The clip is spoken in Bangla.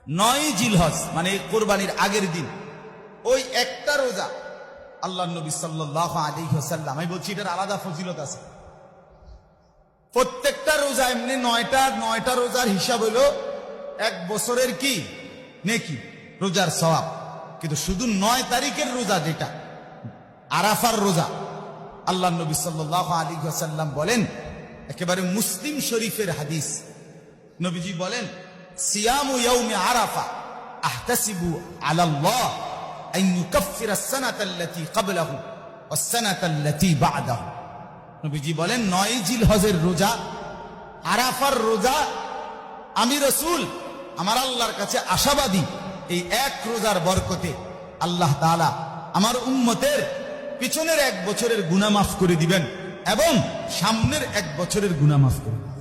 9 জিলহজ মানে কোরবানির আগের দিন ওই একটা রোজা আল্লাহ নবী সাল্লাল্লাহু আলাইহি ওয়াসাল্লাম, আমি বলছি এটার আলাদা ফজিলত আছে। প্রত্যেকটা রোজা এমনি 9টা রোজার হিসাব হলো 1 বছরের কি নেকি, রোজার সওয়াব। কিন্তু শুধু 9 তারিখের রোজা যেটা আরাফার রোজা, আল্লাহ নবী সাল্লাল্লাহু আলাইহি ওয়াসাল্লাম বলেন, একেবারে মুসলিম শরীফের হাদিস, নবীজি বলেন, সিয়ামু ইয়াউমি আরাফা আহতাসিবু আলাল্লাহ আন ইউকাফফিরা আস-সানাতা আল্লাতী ক্বাবলাহু ওয়াস-সানাতা আল্লাতী বা'দাহু। নবীজি বলেন 9 জিলহজের রোজা, আরাফার রোজা, আমি রাসূল আমার আল্লাহর কাছে আশাবাদী এই এক রোজার বরকতে আল্লাহ তাআলা আমার উম্মতের পিছনের 1 বছরের গুনাহ মাফ করে দিবেন এবং সামনের 1 বছরের গুনাহ মাফ করে দিবেন।